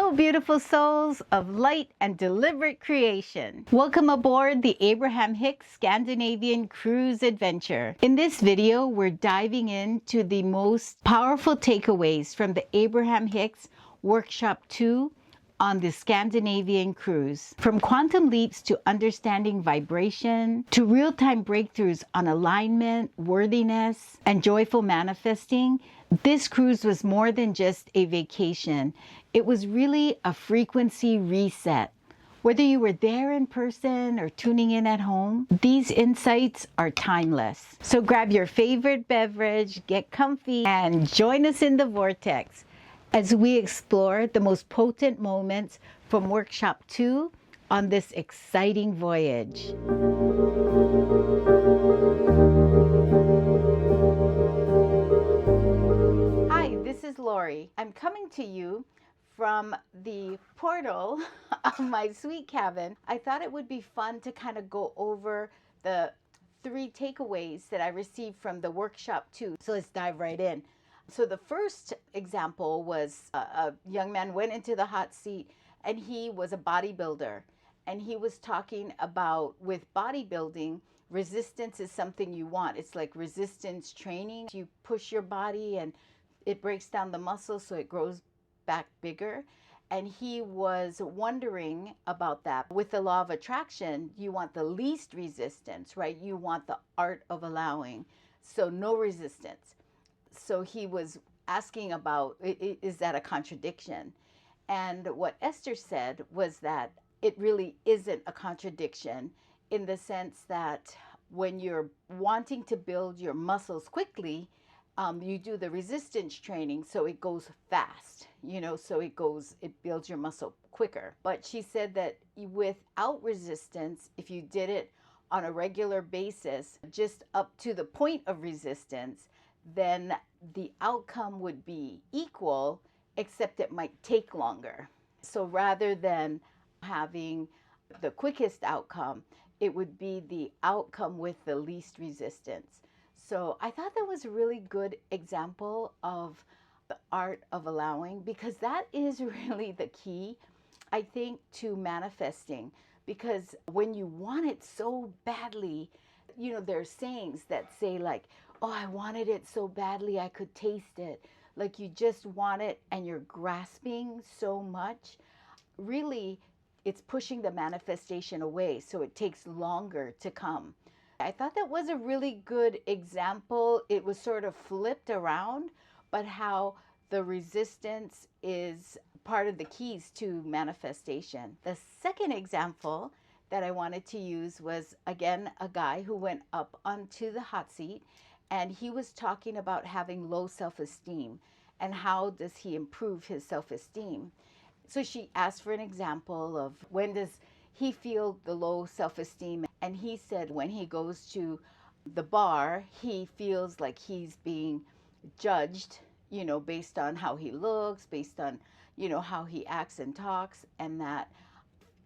Hello, beautiful souls of light and deliberate creation. Welcome aboard the Abraham Hicks Scandinavian Cruise Adventure. In this video, we're diving into the most powerful takeaways from the Abraham Hicks Workshop 2 on the Scandinavian cruise. From quantum leaps to understanding vibration, to real-time breakthroughs on alignment, worthiness, and joyful manifesting, this cruise was more than just a vacation. It was really a frequency reset. Whether you were there in person or tuning in at home, these insights are timeless. So grab your favorite beverage, get comfy, and join us in the vortex as we explore the most potent moments from Workshop 2 on this exciting voyage. Hi, this is Lori. I'm coming to you from the portal of my suite cabin. I thought it would be fun to kind of go over the 3 takeaways that I received from the Workshop 2. So let's dive right in. So the first example was a young man went into the hot seat and he was a bodybuilder. And he was talking about with bodybuilding, resistance is something you want. It's like resistance training. You push your body and it breaks down the muscle so it grows back bigger. And he was wondering about that. With the law of attraction, you want the least resistance, right? You want the art of allowing. So no resistance. So he was asking about, is that a contradiction? And what Esther said was that it really isn't a contradiction in the sense that when you're wanting to build your muscles quickly, you do the resistance training so it goes fast, so it builds your muscle quicker. But she said that without resistance, if you did it on a regular basis, just up to the point of resistance, then the outcome would be equal, except it might take longer. So rather than having the quickest outcome, it would be the outcome with the least resistance. So I thought that was a really good example of the art of allowing, because that is really the key, I think, to manifesting. Because when you want it so badly, there's sayings that say like, oh, I wanted it so badly I could taste it. Like you just want it and you're grasping so much. Really, it's pushing the manifestation away, so it takes longer to come. I thought that was a really good example. It was sort of flipped around, but how the resistance is part of the keys to manifestation. The second example that I wanted to use was, again, a guy who went up onto the hot seat, and he was talking about having low self-esteem and how does he improve his self-esteem. So she asked for an example of when does he feel the low self-esteem, and he said when he goes to the bar, he feels like he's being judged, based on how he looks, based on, how he acts and talks, and that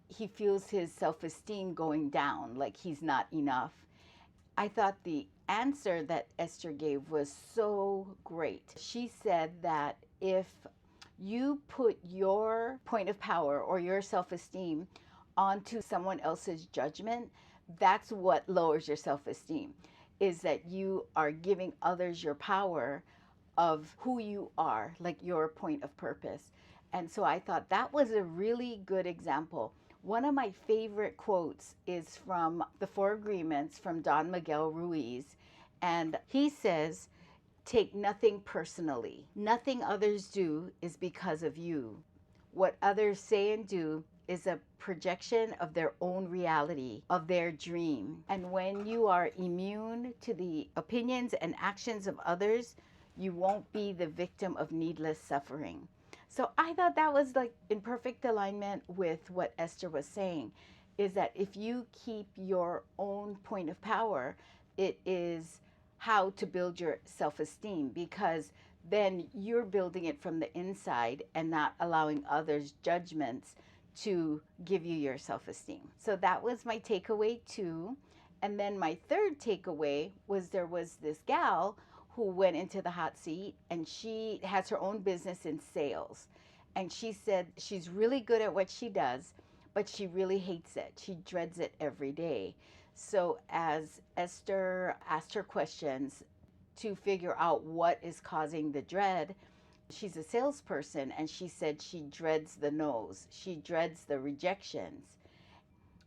he feels his self-esteem going down, like he's not enough. I thought the answer that Esther gave was so great. She said that if you put your point of power or your self-esteem onto someone else's judgment, that's what lowers your self-esteem, is that you are giving others your power of who you are, like your point of purpose. And so I thought that was a really good example. One of my favorite quotes is from the 4 Agreements from Don Miguel Ruiz. And he says, take nothing personally. Nothing others do is because of you. What others say and do is a projection of their own reality, of their dream. And when you are immune to the opinions and actions of others, you won't be the victim of needless suffering. So I thought that was like in perfect alignment with what Esther was saying, is that if you keep your own point of power, it is how to build your self-esteem, because then you're building it from the inside and not allowing others' judgments to give you your self-esteem. So that was my takeaway 2. And then my third takeaway was there was this gal who went into the hot seat, and she has her own business in sales. And she said she's really good at what she does, but she really hates it. She dreads it every day. So as Esther asked her questions to figure out what is causing the dread, she's a salesperson, and she said she dreads the no's. She dreads the rejections.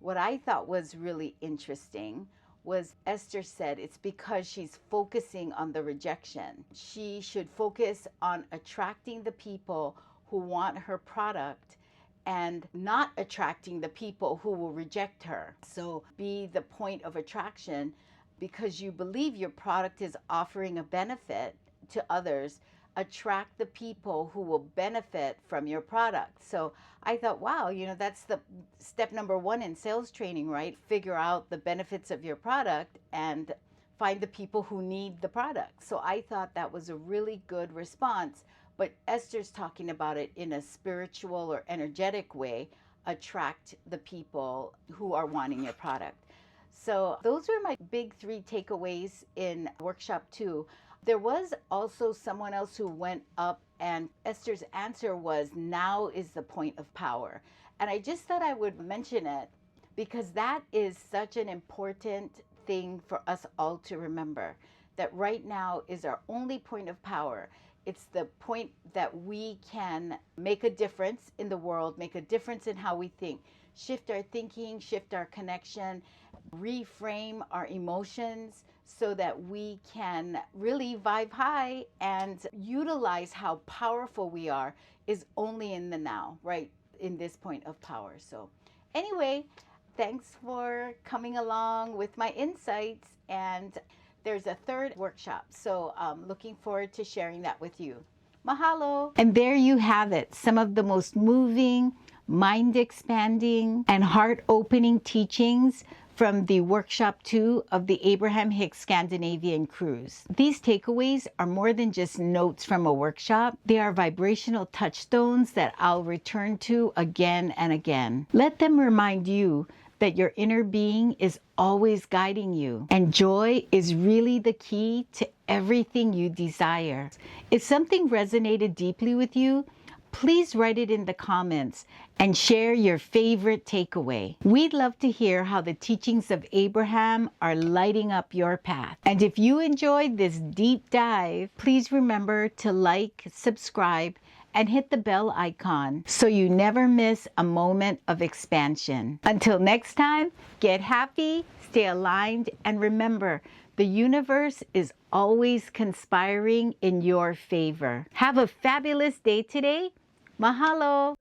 What I thought was really interesting was Esther said it's because she's focusing on the rejection. She should focus on attracting the people who want her product and not attracting the people who will reject her. So be the point of attraction because you believe your product is offering a benefit to others. Attract the people who will benefit from your product. So I thought, wow, that's the step number one in sales training, right? Figure out the benefits of your product and find the people who need the product. So I thought that was a really good response. But Esther's talking about it in a spiritual or energetic way. Attract the people who are wanting your product. So those were my big 3 takeaways in workshop 2. There was also someone else who went up, and Esther's answer was, now is the point of power. And I just thought I would mention it because that is such an important thing for us all to remember, that right now is our only point of power. It's the point that we can make a difference in the world, make a difference in how we think, shift our thinking, shift our connection, reframe our emotions so that we can really vibe high and utilize how powerful we are is only in the now, right? In this point of power. So anyway, thanks for coming along with my insights, and there's a 3rd workshop. So looking forward to sharing that with you. Mahalo. And there you have it. Some of the most moving, mind expanding, and heart opening teachings from the workshop 2 of the Abraham Hicks Scandinavian cruise. These takeaways are more than just notes from a workshop. They are vibrational touchstones that I'll return to again and again. Let them remind you that your inner being is always guiding you, and joy is really the key to everything you desire. If something resonated deeply with you, please write it in the comments and share your favorite takeaway. We'd love to hear how the teachings of Abraham are lighting up your path. And if you enjoyed this deep dive, please remember to like, subscribe, and hit the bell icon so you never miss a moment of expansion. Until next time, get happy, stay aligned, and remember, the universe is always conspiring in your favor. Have a fabulous day today. Mahalo.